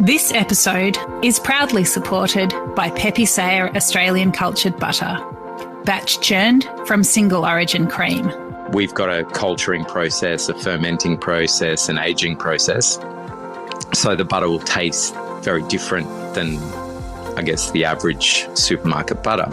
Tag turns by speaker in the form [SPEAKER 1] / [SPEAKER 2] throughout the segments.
[SPEAKER 1] This episode is proudly supported by Pepe Sayer Australian Cultured Butter, batch churned from single origin cream.
[SPEAKER 2] We've got a culturing process, a fermenting process, an aging process. So the butter will taste very different than, I guess, the average supermarket butter.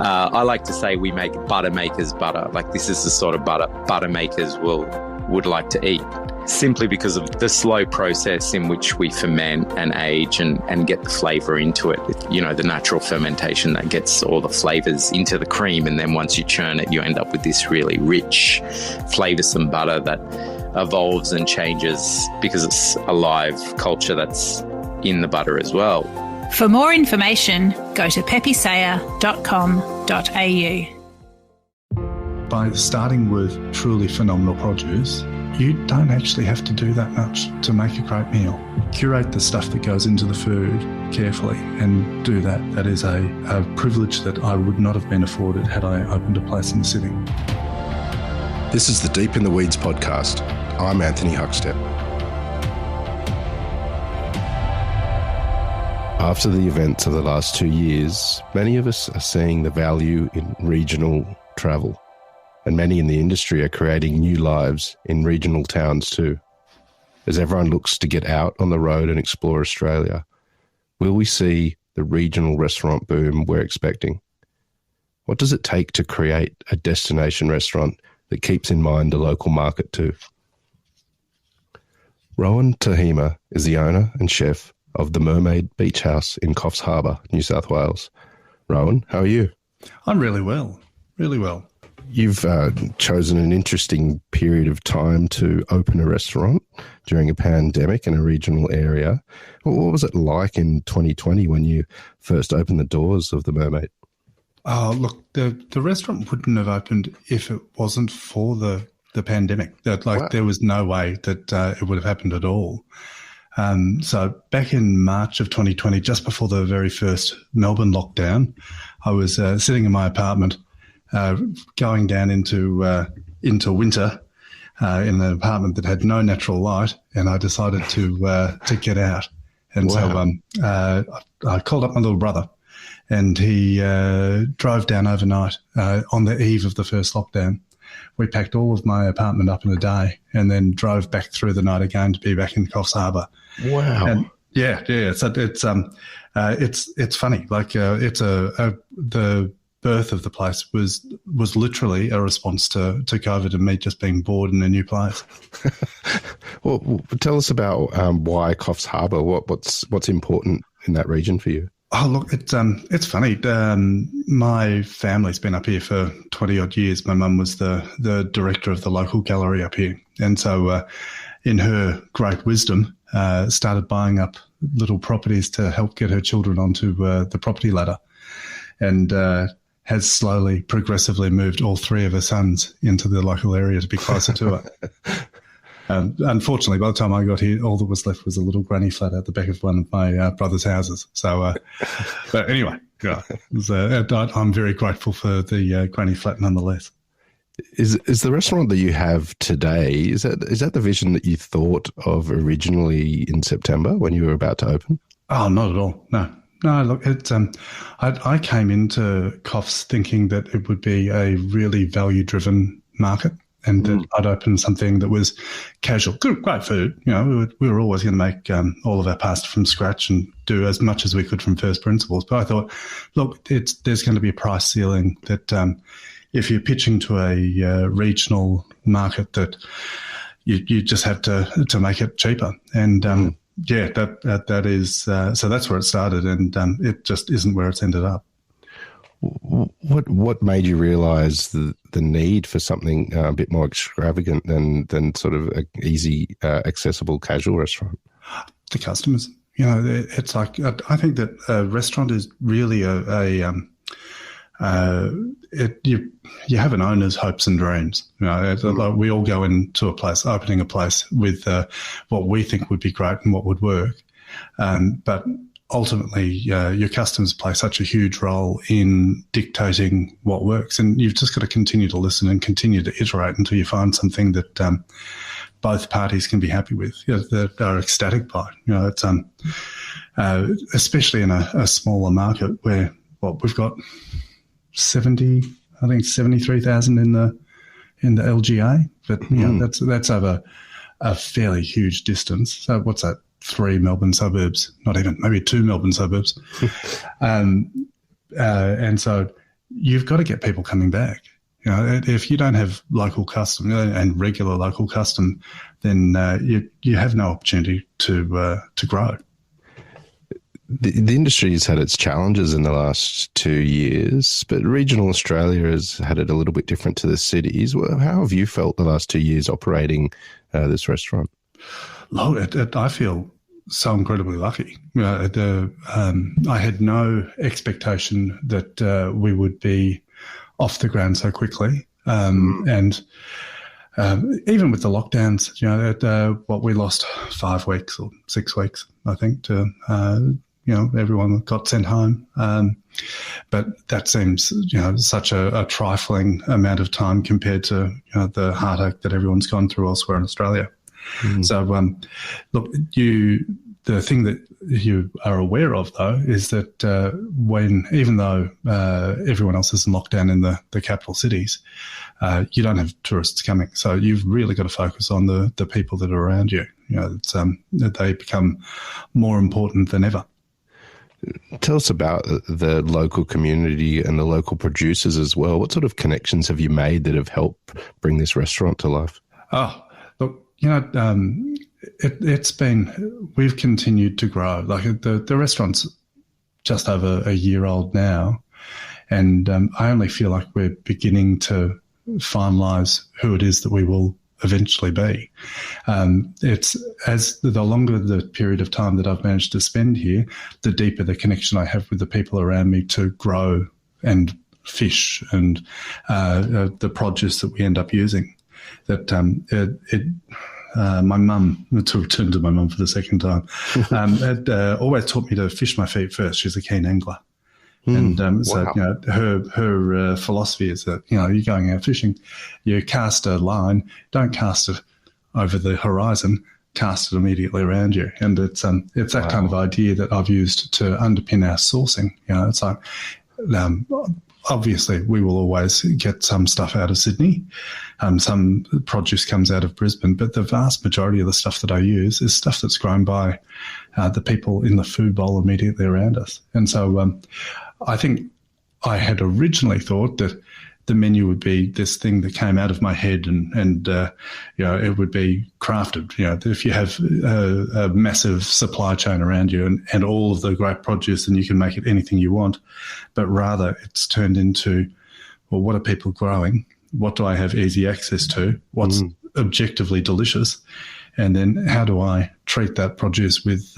[SPEAKER 2] I like to say we make butter makers butter. Like, this is the sort of butter makers would like to eat, simply because of the slow process in which we ferment and age and get the flavour into it. You know, the natural fermentation that gets all the flavours into the cream, and then once you churn it, you end up with this really rich, flavoursome butter that evolves and changes because it's a live culture that's in the butter as well.
[SPEAKER 1] For more information, go to pepesayer.com.au.
[SPEAKER 3] By starting with truly phenomenal produce, you don't actually have to do that much to make a great meal. Curate the stuff that goes into the food carefully and do that. That is a privilege that I would not have been afforded had I opened a place in the city.
[SPEAKER 4] This is the Deep in the Weeds podcast. I'm Anthony Huckstep. After the events of the last 2 years, many of us are seeing the value in regional travel, and many in the industry are creating new lives in regional towns too. As everyone looks to get out on the road and explore Australia, will we see the regional restaurant boom we're expecting? What does it take to create a destination restaurant that keeps in mind the local market too? Rowan Tihema is the owner and chef of the Mermaid Beach House in Coffs Harbour, New South Wales. Rowan, how are you?
[SPEAKER 3] I'm really well, really well.
[SPEAKER 4] You've chosen an interesting period of time to open a restaurant during a pandemic in a regional area. What was it like in 2020 when you first opened the doors of the Mermaid?
[SPEAKER 3] Oh, look, the restaurant wouldn't have opened if it wasn't for the pandemic. Wow. There was no way that it would have happened at all. So back in March of 2020, just before the very first Melbourne lockdown, I was sitting in my apartment, going down into winter in an apartment that had no natural light, and I decided to get out. And wow. So I called up my little brother, and he drove down overnight on the eve of the first lockdown. We packed all of my apartment up in a day and then drove back through the night again to be back in Coffs Harbour.
[SPEAKER 4] Wow.
[SPEAKER 3] And yeah. So it's funny. Like the birth of the place was literally a response to COVID and me just being bored in a new place.
[SPEAKER 4] Well, tell us about why Coffs Harbour. What's important in that region for you?
[SPEAKER 3] Oh, look, it's funny. My family's been up here for 20-odd years. My mum was the director of the local gallery up here. And so in her great wisdom, started buying up little properties to help get her children onto the property ladder, and has slowly, progressively moved all three of her sons into the local area to be closer to her. Unfortunately, by the time I got here, all that was left was a little granny flat at the back of one of my brother's houses. So, but anyway, yeah, I'm very grateful for the granny flat nonetheless.
[SPEAKER 4] Is the restaurant that you have today, is that the vision that you thought of originally in September when you were about to open?
[SPEAKER 3] Oh, not at all. No, look, it's I came into Coffs thinking that it would be a really value-driven market, and that I'd open something that was casual, good, great food. You know, we were always going to make all of our pasta from scratch and do as much as we could from first principles. But I thought, look, there's going to be a price ceiling that if you're pitching to a regional market, that you just have to make it cheaper. And yeah, that is so that's where it started, and it just isn't where it's ended up.
[SPEAKER 4] What made you realise the need for something a bit more extravagant than sort of an easy, accessible, casual restaurant?
[SPEAKER 3] The customers. You know, it's like, I think that a restaurant is really you have an owner's hopes and dreams. You know, like we all go into a place, opening a place with what we think would be great and what would work, but ultimately, your customers play such a huge role in dictating what works, and you've just got to continue to listen and continue to iterate until you find something that both parties can be happy with, that are ecstatic by. It's especially in a smaller market where we've got 73,000 in the LGA, but that's over a fairly huge distance. So what's that? 3 Melbourne suburbs, not even, maybe 2 Melbourne suburbs. And so you've got to get people coming back. If you don't have local custom and regular local custom, then you have no opportunity to grow.
[SPEAKER 4] The industry has had its challenges in the last 2 years, but regional Australia has had it a little bit different to the cities. How have you felt the last 2 years operating this restaurant?
[SPEAKER 3] I feel so incredibly lucky. I had no expectation that we would be off the ground so quickly. And even with the lockdowns, we lost 5 weeks or 6 weeks, I think, to everyone got sent home. But that seems, such a trifling amount of time compared to the heartache that everyone's gone through elsewhere in Australia. So, look, the thing that you are aware of, though, is that even though everyone else is in lockdown in the capital cities, you don't have tourists coming. So you've really got to focus on the people that are around you. They become more important than ever.
[SPEAKER 4] Tell us about the local community and the local producers as well. What sort of connections have you made that have helped bring this restaurant to life?
[SPEAKER 3] Oh, look, we've continued to grow. Like the restaurant's just over a year old now, and I only feel like we're beginning to finalise who it is that we will eventually be. It's the longer the period of time that I've managed to spend here, the deeper the connection I have with the people around me to grow and fish and the produce that we end up using. That my mum, to return to my mum for the second time, had always taught me to fish my feet first. She's a keen angler. So her philosophy is that, you're going out fishing, you cast a line, don't cast it over the horizon, cast it immediately around you. And it's that kind of idea that I've used to underpin our sourcing. It's like, obviously we will always get some stuff out of Sydney. Some produce comes out of Brisbane, but the vast majority of the stuff that I use is stuff that's grown by the people in the food bowl immediately around us. And so I think I had originally thought that the menu would be this thing that came out of my head and it would be crafted. If you have a massive supply chain around you and all of the great produce, then you can make it anything you want. But rather it's turned into, well, what are people growing? What do I have easy access to? What's objectively delicious? And then how do I treat that produce with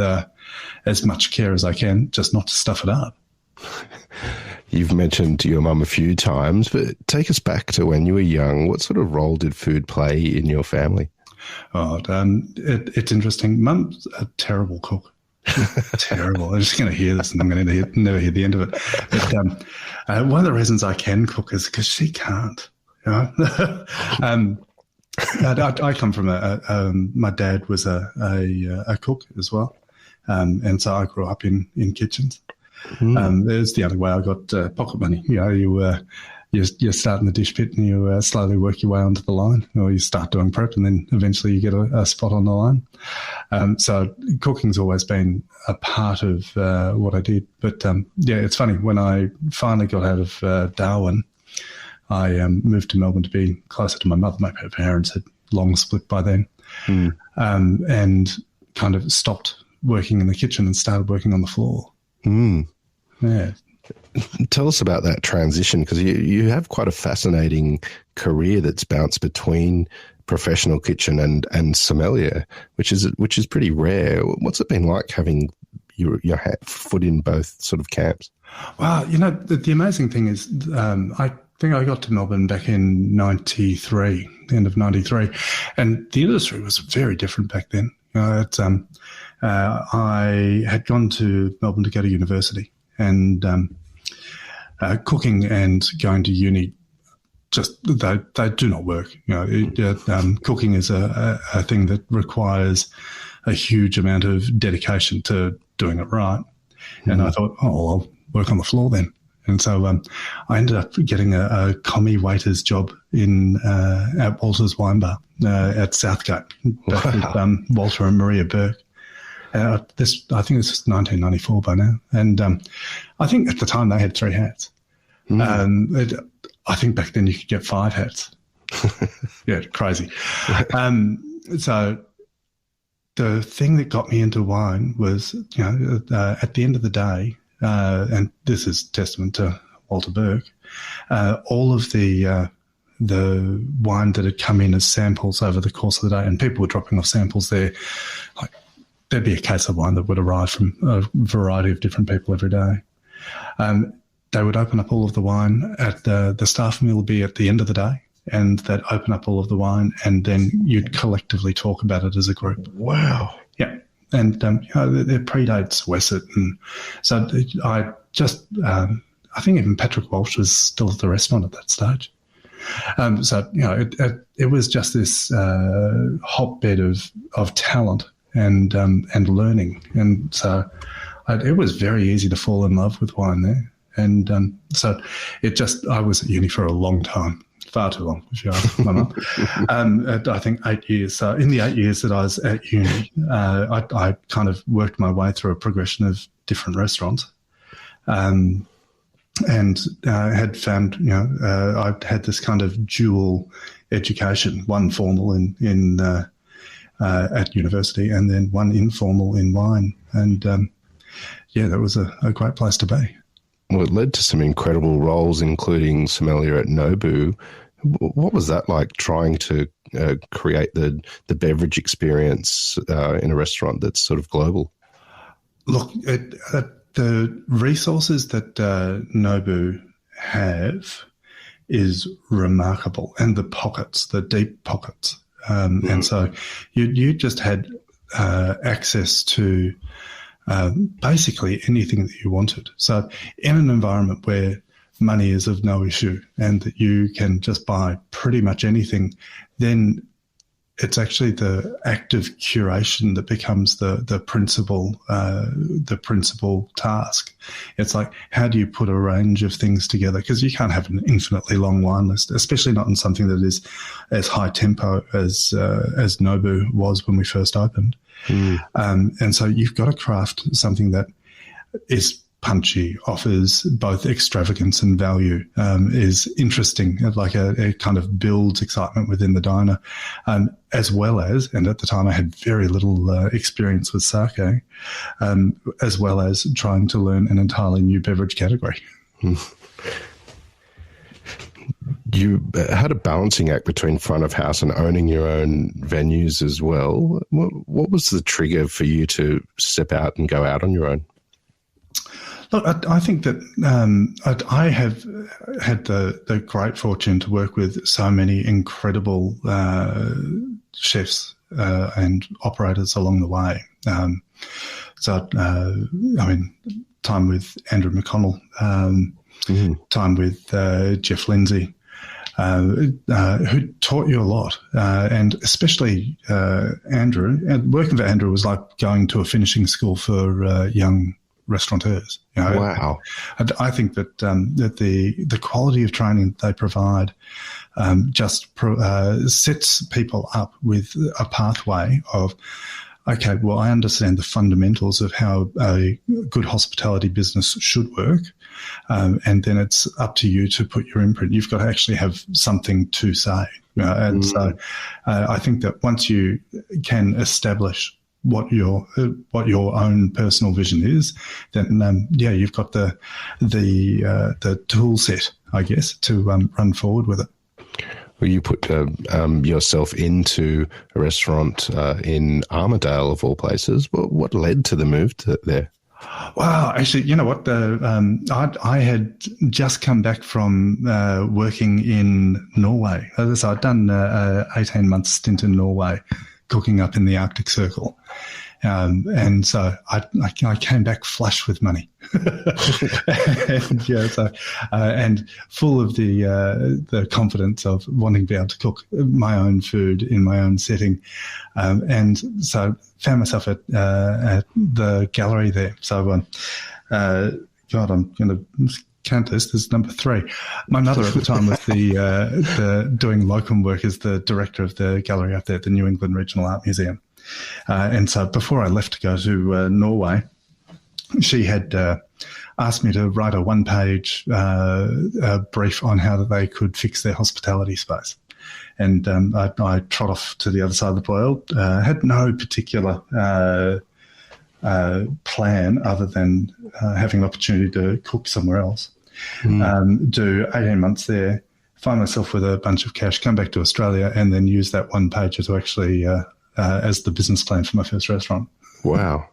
[SPEAKER 3] as much care as I can, just not to stuff it up?
[SPEAKER 4] You've mentioned your mum a few times, but take us back to when you were young. What sort of role did food play in your family?
[SPEAKER 3] Oh, it's interesting. Mum's a terrible cook. Terrible. I'm just going to hear this and I'm going to never hear the end of it. But one of the reasons I can cook is because she can't. I come from my dad was a cook as well, and so I grew up in kitchens. There's the only way I got pocket money. You start in the dish pit and you slowly work your way onto the line, or you start doing prep and then eventually you get a spot on the line. So cooking's always been a part of what I did. But it's funny, when I finally got out of Darwin, I moved to Melbourne to be closer to my mother. My parents had long split by then, and kind of stopped working in the kitchen and started working on the floor. Yeah.
[SPEAKER 4] Tell us about that transition, because you have quite a fascinating career that's bounced between professional kitchen and sommelier, which is pretty rare. What's it been like having your foot in both sort of camps?
[SPEAKER 3] Well, the amazing thing is I think I got to Melbourne back in 93, the end of 93, and the industry was very different back then. I had gone to Melbourne to go to university, and cooking and going to uni they do not work. Cooking is a thing that requires a huge amount of dedication to doing it right. Mm-hmm. And I thought, I'll work on the floor then. And so I ended up getting a commie waiter's job at Walter's Wine Bar at Southgate, back with Walter and Maria Burke. I think this is 1994 by now. And I think at the time they had 3 hats. Mm. I think back then you could get 5 hats. Yeah, crazy. So the thing that got me into wine was, at the end of the day, and this is testament to Walter Burke, all of the wine that had come in as samples over the course of the day, and people were dropping off samples there, like there'd be a case of wine that would arrive from a variety of different people every day. They would open up all of the wine at the staff meal would be at the end of the day, and they'd open up all of the wine, and then you'd collectively talk about it as a group.
[SPEAKER 4] Wow.
[SPEAKER 3] Yeah. And, their predates Wesset. And so I think even Patrick Walsh was still at the restaurant at that stage. It was just this hotbed of talent and learning. And so it was very easy to fall in love with wine there. And I was at uni for a long time, far too long, if you ask my mum. I think 8 years. So in the 8 years that I was at uni, I kind of worked my way through a progression of different restaurants, and had found, I had this kind of dual education, one formal in at university, and then one informal in wine, and that was a great place to be.
[SPEAKER 4] Well, it led to some incredible roles, including sommelier at Nobu. What was that like, trying to create the beverage experience in a restaurant that's sort of global?
[SPEAKER 3] Look, the resources that Nobu have is remarkable, and the deep pockets. And so you just had access to basically anything that you wanted. So in an environment where money is of no issue and that you can just buy pretty much anything, then it's actually the act of curation that becomes the principal task. It's like, how do you put a range of things together? Because you can't have an infinitely long wine list, especially not in something that is as high tempo as Nobu was when we first opened. And so you've got to craft something that is punchy, offers both extravagance and value, is interesting, like it kind of builds excitement within the diner, as well as, and at the time I had very little experience with sake, as well as trying to learn an entirely new beverage category.
[SPEAKER 4] You had a balancing act between front of house and owning your own venues as well. What was the trigger for you to step out and go out on your own?
[SPEAKER 3] Look, I think that I have had the great fortune to work with so many incredible chefs and operators along the way. Time with Andrew McConnell, time with Jeff Lindsay, who taught you a lot, and especially Andrew. And working for Andrew was like going to a finishing school for young restaurateurs.
[SPEAKER 4] Wow!
[SPEAKER 3] I think that that the quality of training they provide sets people up with a pathway of, okay, well, I understand the fundamentals of how a good hospitality business should work, and then it's up to you to put your imprint. You've got to actually have something to say. And so I think that once you can establish what your own personal vision is, then you've got the tool set, I guess, to run forward with it.
[SPEAKER 4] Well, you put yourself into a restaurant in Armidale, of all places. What led to the move there?
[SPEAKER 3] Wow, actually, you know what? I had just come back from working in Norway. So I'd done an 18-month stint in Norway, cooking up in the Arctic Circle. And so I came back flush with money. And full of the confidence of wanting to be able to cook my own food in my own setting. And so found myself at the gallery there. So, God, I'm going to count this. This is number 3. My mother at the time was the doing locum work as the director of the gallery up there at the New England Regional Art Museum. And so before I left to go to Norway, she had asked me to write a 1-page brief on how they could fix their hospitality space. And I trot off to the other side of the world, had no particular plan other than having an opportunity to cook somewhere else. Do 18 months there, find myself with a bunch of cash, come back to Australia, and then use that 1-pager to actually as the business plan for my first restaurant.
[SPEAKER 4] Wow.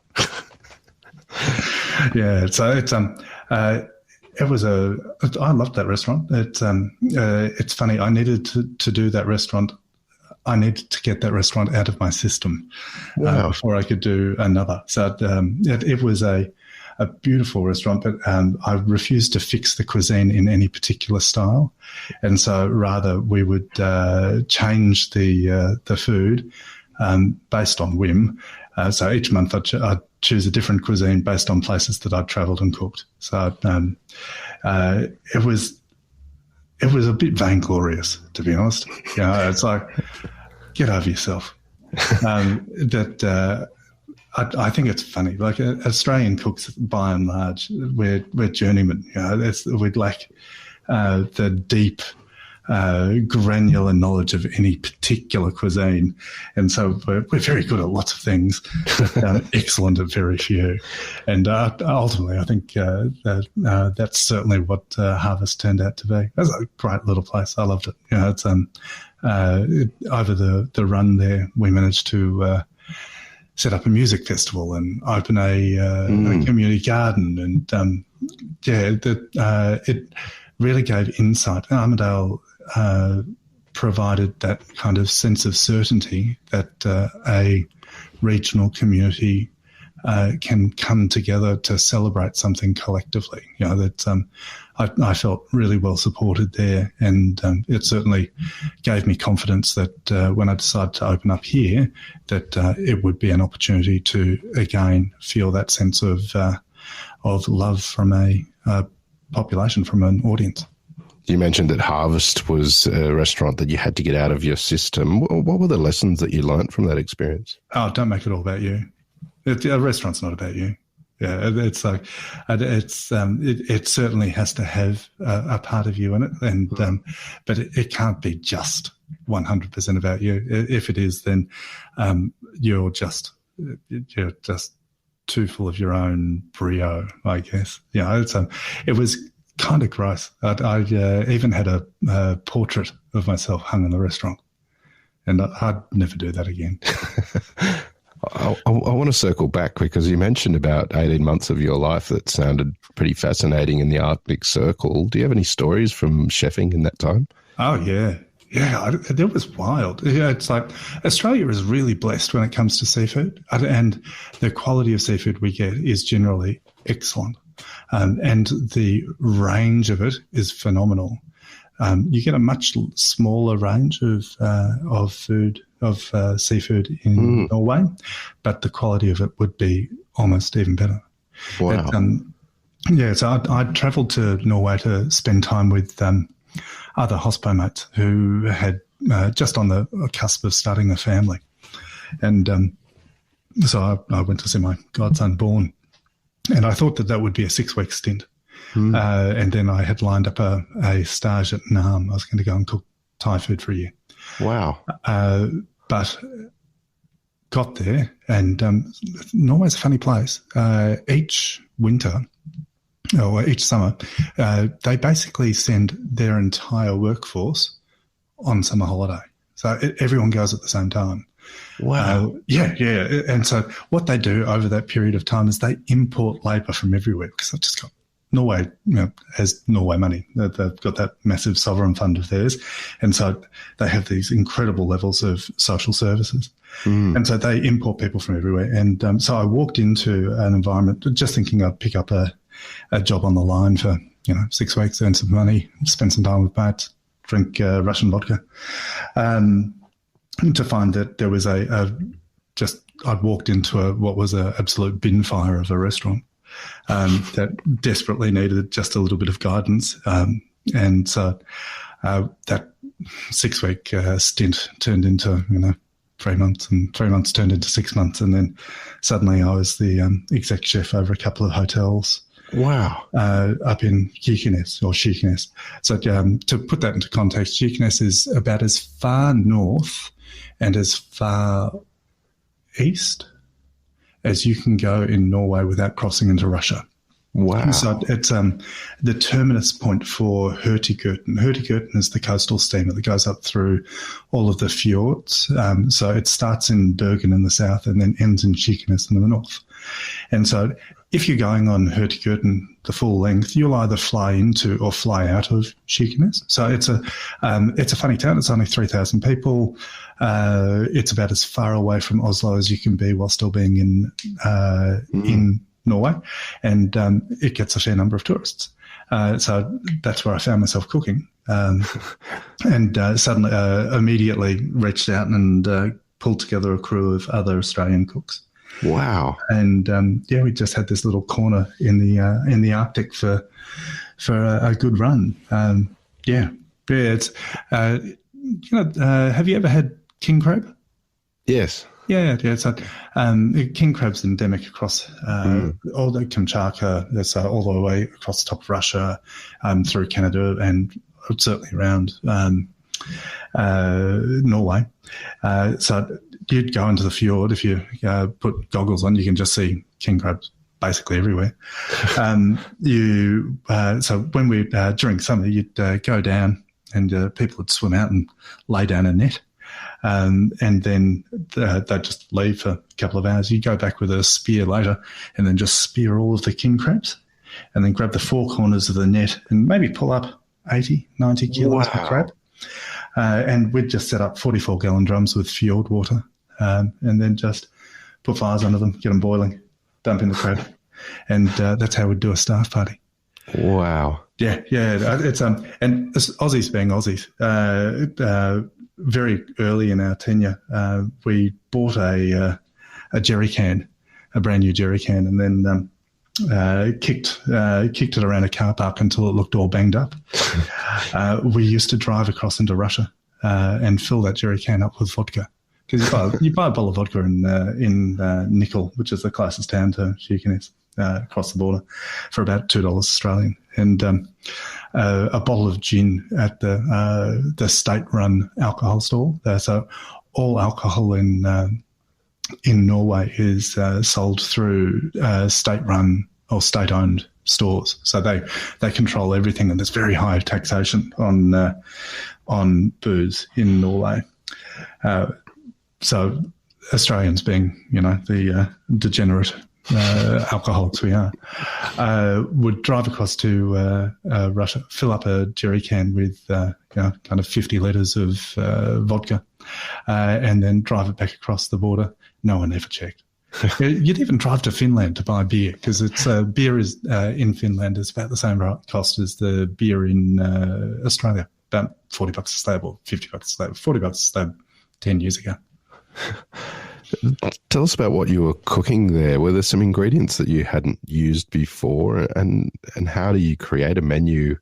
[SPEAKER 3] Yeah, so it's it was I loved that restaurant. It's funny. I needed to do that restaurant. I needed to get that restaurant out of my system before I could do another. So it was a beautiful restaurant, but I refused to fix the cuisine in any particular style, and so rather we would change the food based on whim. So each month I'd choose a different cuisine based on places that I'd travelled and cooked. So it was a bit vainglorious, to be honest. You know, it's like, get over yourself. I think it's funny. Like Australian cooks, by and large, we're journeymen. You know, we'd lack the deep, granular knowledge of any particular cuisine, and so we're very good at lots of things, but excellent at very few. And ultimately, I think that's certainly what Harvest turned out to be. It was a great little place. I loved it. You know, it's over the run there, we managed to set up a music festival and open a community garden, and it really gave insight. Armidale provided that kind of sense of certainty that a regional community can come together to celebrate something collectively. You know, that I felt really well supported there, and it certainly gave me confidence that when I decided to open up here, that it would be an opportunity to again feel that sense of love from a population, from an audience.
[SPEAKER 4] You mentioned that Harvest was a restaurant that you had to get out of your system. What were the lessons that you learned from that experience? Oh,
[SPEAKER 3] don't make it all about you. A restaurant's not about you. Yeah, it's like it certainly has to have a part of you in it, and but it can't be just 100% about you. If it is, then you're just too full of your own brio, I guess. You know, it was kind of gross. I even had a portrait of myself hung in the restaurant, and I'd never do that again.
[SPEAKER 4] I want to circle back because you mentioned about 18 months of your life that sounded pretty fascinating in the Arctic Circle. Do you have any stories from chefing in that time?
[SPEAKER 3] Oh, yeah. Yeah, it was wild. Yeah, it's like Australia is really blessed when it comes to seafood, and the quality of seafood we get is generally excellent. And the range of it is phenomenal. You get a much smaller range of food, of seafood in Norway, but the quality of it would be almost even better.
[SPEAKER 4] Wow.
[SPEAKER 3] So I travelled to Norway to spend time with other hospo mates who had just on the cusp of starting a family. And so I went to see my godson born. And I thought that would be a 6-week stint. And then I had lined up a stage at Nam. I was going to go and cook Thai food for a year.
[SPEAKER 4] Wow.
[SPEAKER 3] But got there, and Norway's a funny place. Each winter, or each summer, they basically send their entire workforce on summer holiday. So everyone goes at the same time.
[SPEAKER 4] Wow.
[SPEAKER 3] Yeah. And so what they do over that period of time is they import labour from everywhere because they've just got Norway, has Norway money. They've got that massive sovereign fund of theirs. And so they have these incredible levels of social services. And so they import people from everywhere. And so I walked into an environment just thinking I'd pick up a job on the line for, 6 weeks, earn some money, spend some time with mates, drink Russian vodka. To find that there was I'd walked into what was an absolute bin fire of a restaurant that desperately needed just a little bit of guidance. And so that 6-week stint turned into, 3 months, and 3 months turned into 6 months. And then suddenly I was the exec chef over a couple of hotels.
[SPEAKER 4] Wow.
[SPEAKER 3] Up in Kirkenes. So to put that into context, Kirkenes is about as far north and as far east as you can go in Norway without crossing into Russia.
[SPEAKER 4] Wow.
[SPEAKER 3] So it's the terminus point for Hurtigruten. Hurtigruten is the coastal steamer that goes up through all of the fjords. So it starts in Bergen in the south and then ends in Kirkenes in the north. And so if you're going on Hurtigruten the full length, you'll either fly into or fly out of Kirkenes. So it's a funny town. It's only 3,000 people. It's about as far away from Oslo as you can be while still being in Norway, and it gets a fair number of tourists. So that's where I found myself cooking, and suddenly immediately reached out and pulled together a crew of other Australian cooks.
[SPEAKER 4] Wow!
[SPEAKER 3] And we just had this little corner in the Arctic for a good run. It's have you ever had king crab?
[SPEAKER 4] Yes.
[SPEAKER 3] Yeah. So king crab's endemic across all the Kamchatka, so all the way across the top of Russia, through Canada, and certainly around Norway. So you'd go into the fjord. If you put goggles on, you can just see king crabs basically everywhere. So when we during summer, you'd go down, and people would swim out and lay down a net. And then they'd just leave for a couple of hours. You go back with a spear later and then just spear all of the king crabs and then grab the four corners of the net and maybe pull up 80, 90 kilos of crab. And we'd just set up 44-gallon drums with fjord water and then just put fires under them, get them boiling, dump in the crab. And that's how we'd do a staff party.
[SPEAKER 4] Wow.
[SPEAKER 3] Yeah. It's and Aussies being Aussies, very early in our tenure, we bought a jerry can, a brand new jerry can, and then kicked it around a car park until it looked all banged up. We used to drive across into Russia and fill that jerry can up with vodka. Because you buy a bottle of vodka in Nikkel, which is the closest town to Kirkenes, across the border, for about $2 Australian, and a bottle of gin at the state-run alcohol store. So all alcohol in Norway is sold through state-run or state-owned stores. So they control everything, and there's very high taxation on booze in Norway. So Australians, being the degenerate alcoholics we are, would drive across to Russia, fill up a jerry can with kind of 50 litres of vodka, and then drive it back across the border. No one ever checked. You'd even drive to Finland to buy beer, because beer is in Finland is about the same cost as the beer in Australia, about $40 a slab or $50 a slab, $40 a slab 10 years ago.
[SPEAKER 4] Tell us about what you were cooking there. Were there some ingredients that you hadn't used before, and how do you create a menu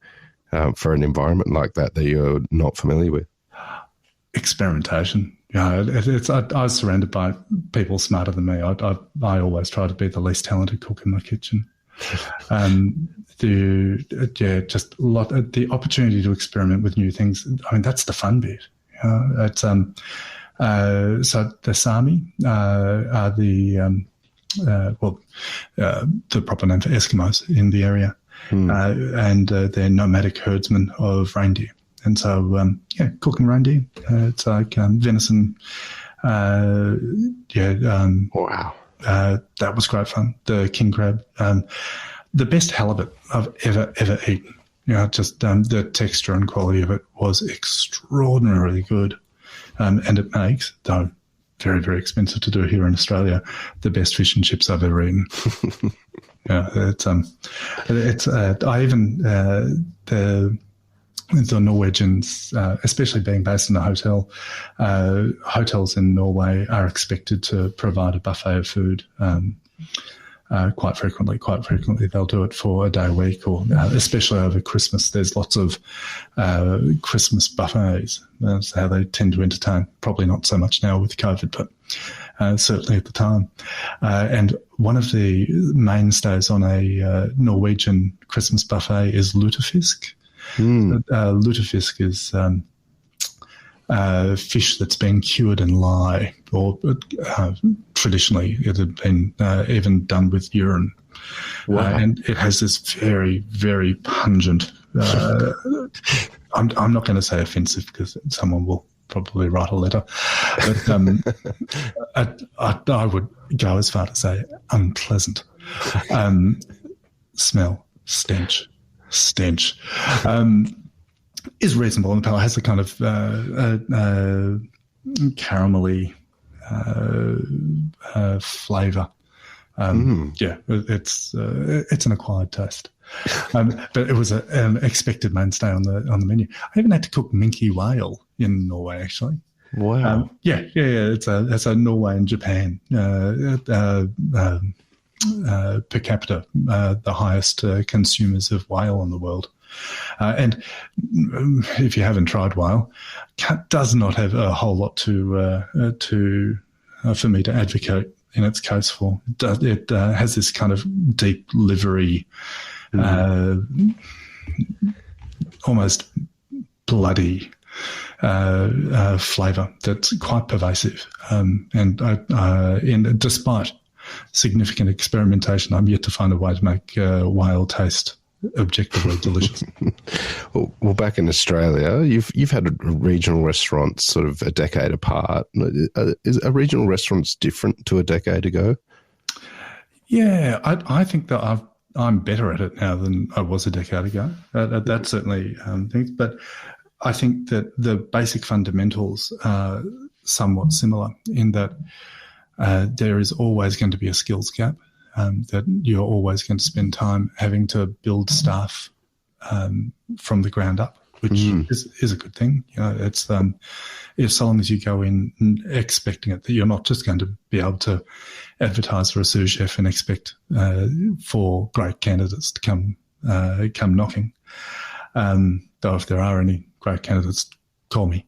[SPEAKER 4] for an environment like that you're not familiar with? Experimentation.
[SPEAKER 3] I was surrounded by people smarter than me. I always try to be the least talented cook in my kitchen. Just the opportunity to experiment with new things. I mean, that's the fun bit. It's so the Sami are the proper name for Eskimos in the area, and they're nomadic herdsmen of reindeer. And so, cooking reindeer, it's like venison.
[SPEAKER 4] Wow.
[SPEAKER 3] That was great fun. The king crab. the best halibut I've ever eaten. Just the texture and quality of it was extraordinarily good, and it makes, though very, very expensive to do here in Australia, the best fish and chips I've ever eaten. I even the Norwegians, especially being based in a hotel, hotels in Norway are expected to provide a buffet of food quite frequently. Quite frequently, they'll do it for a day a week, or especially over Christmas. There's lots of Christmas buffets. That's how they tend to entertain. Probably not so much now with COVID, but certainly at the time. And one of the mainstays on a Norwegian Christmas buffet is lutefisk. Lutefisk is fish that's been cured in lye, or traditionally it had been even done with urine. Wow. And it has this very, very pungent, I'm not going to say offensive because someone will probably write a letter, but I would go as far to say unpleasant smell, stench, is reasonable in the palate. It has a kind of caramelly flavour. Yeah, it's an acquired taste. But it was an expected mainstay on the menu. I even had to cook minke whale in Norway, actually.
[SPEAKER 4] Wow.
[SPEAKER 3] Yeah. It's a Norway and Japan per capita, the highest consumers of whale in the world. And if you haven't tried whale, does not have a whole lot for me to advocate in its case for. It has this kind of deep livery, almost bloody flavour that's quite pervasive. And despite significant experimentation, I'm yet to find a way to make whale taste objectively delicious.
[SPEAKER 4] Well, back in Australia, you've had regional restaurants sort of a decade apart. Are regional restaurants different to a decade ago? Yeah,
[SPEAKER 3] I think that I'm better at it now than I was a decade ago. That's certainly things, but I think that the basic fundamentals are somewhat similar in that there is always going to be a skills gap. That you're always going to spend time having to build staff from the ground up, which is a good thing. It's if so long as you go in expecting it, that you're not just going to be able to advertise for a sous chef and expect for great candidates to come knocking. Though if there are any great candidates, call me.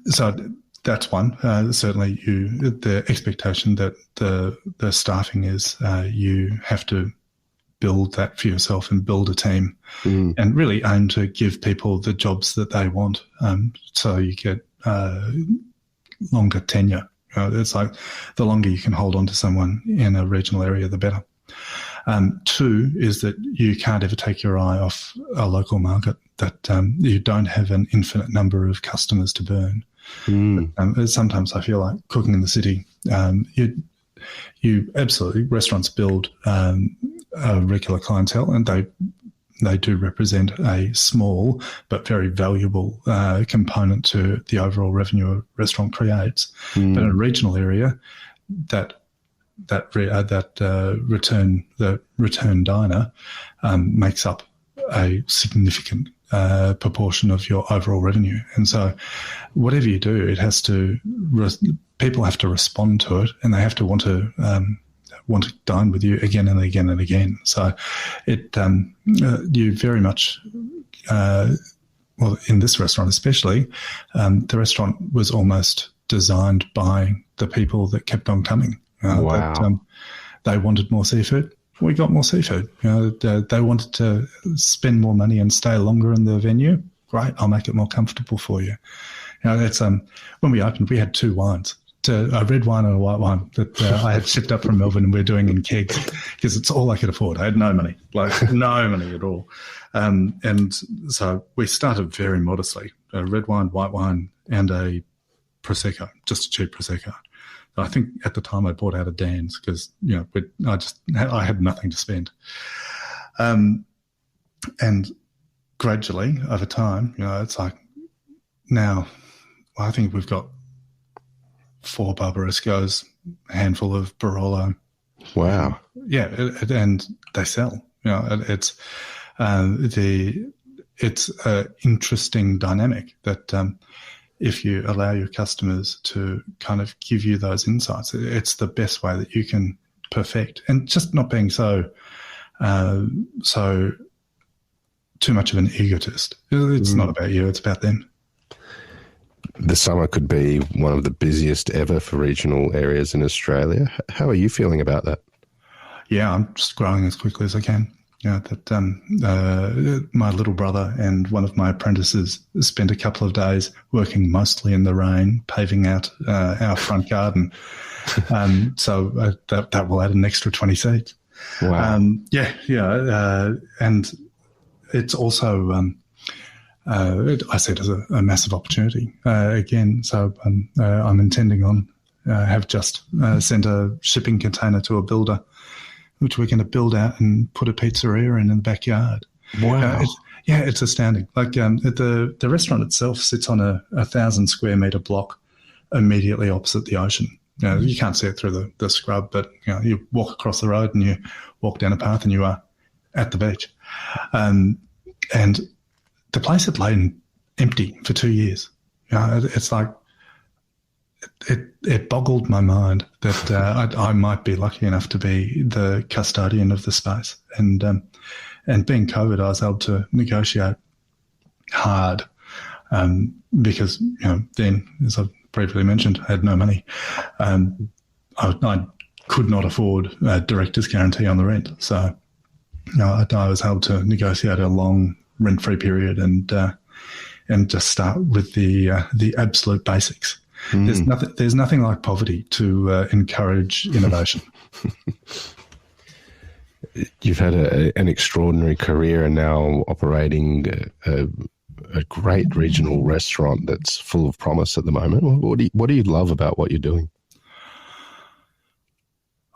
[SPEAKER 3] So that's one. Certainly, the expectation that the staffing is you have to build that for yourself and build a team and really aim to give people the jobs that they want. So you get longer tenure. It's like the longer you can hold on to someone in a regional area, the better. Two is that you can't ever take your eye off a local market, that you don't have an infinite number of customers to burn. Sometimes I feel like cooking in the city, you absolutely, restaurants build a regular clientele, and they do represent a small but very valuable component to the overall revenue a restaurant creates. But in a regional area, the return diner makes up a significant proportion of your overall revenue. And so whatever you do, it has to people have to respond to it, and they have to want to dine with you again and again and again. So it you very much well, in this restaurant especially, the restaurant was almost designed by the people that kept on coming.
[SPEAKER 4] Wow.
[SPEAKER 3] They wanted more seafood. We got more seafood. They wanted to spend more money and stay longer in the venue. Great, I'll make it more comfortable for you. It's when we opened, we had two wines, a red wine and a white wine that I had shipped up from Melbourne, and we're doing in kegs because it's all I could afford. I had no money, no money at all. And so we started very modestly, a red wine, white wine, and a Prosecco, just a cheap Prosecco. I think at the time I bought out of Dan's because, I had nothing to spend. And gradually over time, it's like now I think we've got 4 Barbarescos, a handful of Barolo.
[SPEAKER 4] Wow.
[SPEAKER 3] Yeah, and they sell. It's an interesting dynamic that if you allow your customers to kind of give you those insights, it's the best way that you can perfect, and just not being so too much of an egotist. It's not about you, it's about them.
[SPEAKER 4] The summer could be one of the busiest ever for regional areas in Australia. How are you feeling about that?
[SPEAKER 3] Yeah, I'm just growing as quickly as I can. My little brother and one of my apprentices spent a couple of days working mostly in the rain, paving out our front garden. So that will add an extra 20 seats.
[SPEAKER 4] Wow.
[SPEAKER 3] And it's also, I see it as a massive opportunity again. So I'm intending on, have just sent a shipping container to a builder, which we're going to build out and put a pizzeria in the backyard.
[SPEAKER 4] Wow.
[SPEAKER 3] It's astounding. Like the restaurant itself sits on a 1,000 square metre block immediately opposite the ocean. You can't see it through the scrub, but you walk across the road and you walk down a path and you are at the beach. And the place had lain empty for 2 years. It's like it boggled my mind that I might be lucky enough to be the custodian of the space. And being COVID, I was able to negotiate hard because then, as I previously mentioned, I had no money. I could not afford a director's guarantee on the rent, so I was able to negotiate a long rent-free period and just start with the absolute basics. There's nothing like poverty to encourage innovation.
[SPEAKER 4] You've had an extraordinary career and now operating a great regional restaurant that's full of promise at the moment. What do you love about what you're doing?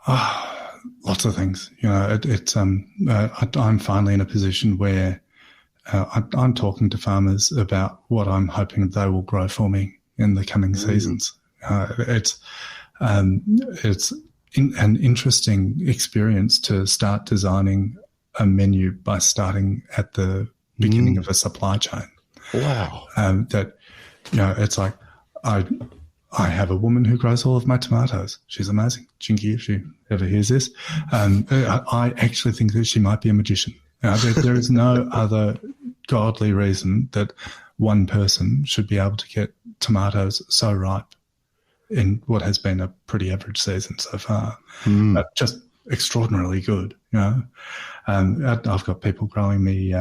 [SPEAKER 3] Lots of things. I'm finally in a position where I'm talking to farmers about what I'm hoping they will grow for me in the coming seasons. It's an interesting experience to start designing a menu by starting at the beginning of a supply chain.
[SPEAKER 4] Wow.
[SPEAKER 3] It's like I have a woman who grows all of my tomatoes. She's amazing. Chinky, if she ever hears this. I actually think that she might be a magician. There is no other godly reason that one person should be able to get tomatoes so ripe in what has been a pretty average season so far. But just extraordinarily good. I've got people growing me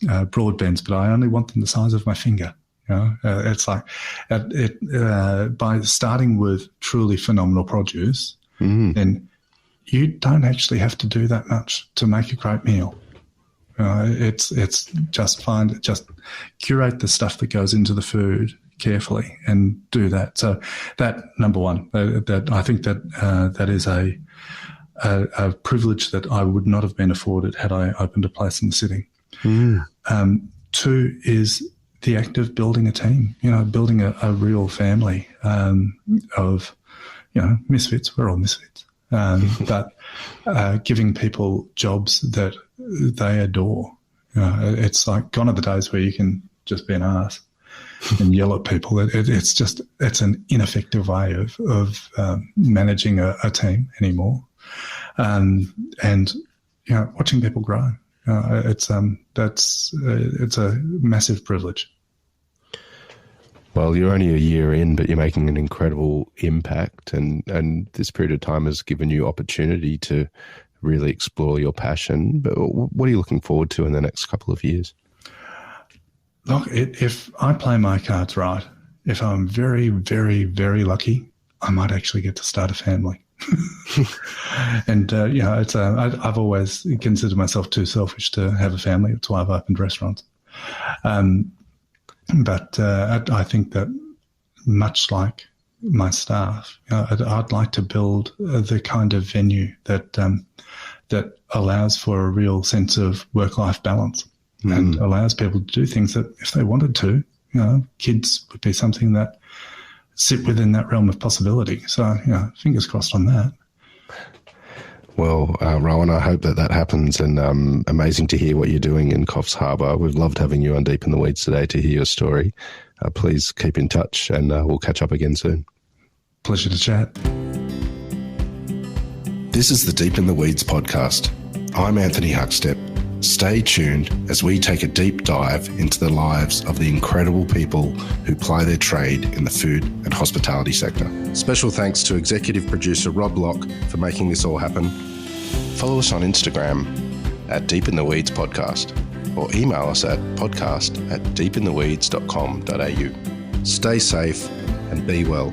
[SPEAKER 3] broadbents, but I only want them the size of my finger. It's like by starting with truly phenomenal produce, then you don't actually have to do that much to make a great meal. It's just curate the stuff that goes into the food carefully and do that. So that, number one, that I think that is a privilege that I would not have been afforded had I opened a place in the city. Two is the act of building a team, building a real family of, misfits. We're all misfits. But giving people jobs that they adore. It's like gone are the days where you can just be an arse and yell at people. It's an ineffective way of managing a team anymore. And watching people grow. It's a massive privilege.
[SPEAKER 4] Well, you're only a year in, but you're making an incredible impact, and this period of time has given you opportunity to really explore your passion. But what are you looking forward to in the next couple of years?
[SPEAKER 3] Look, if I play my cards right, if I'm very, very, very lucky, I might actually get to start a family. And I've always considered myself too selfish to have a family. That's why I've opened restaurants. But I think that much like my staff. I'd like to build the kind of venue that that allows for a real sense of work-life balance and allows people to do things that, if they wanted to, kids would be something that sit within that realm of possibility. So, fingers crossed on that.
[SPEAKER 4] Well, Rowan, I hope that happens, and amazing to hear what you're doing in Coffs Harbour. We've loved having you on Deep in the Weeds today to hear your story. Please keep in touch, and we'll catch up again soon.
[SPEAKER 3] Pleasure to chat.
[SPEAKER 4] This is the Deep in the Weeds podcast. I'm Anthony Huckstep. Stay tuned as we take a deep dive into the lives of the incredible people who ply their trade in the food and hospitality sector. Special thanks to executive producer Rob Locke for making this all happen. Follow us on Instagram at Deep in the Weeds Podcast, or email us at podcast@deepintheweeds.com.au. Stay safe and be well.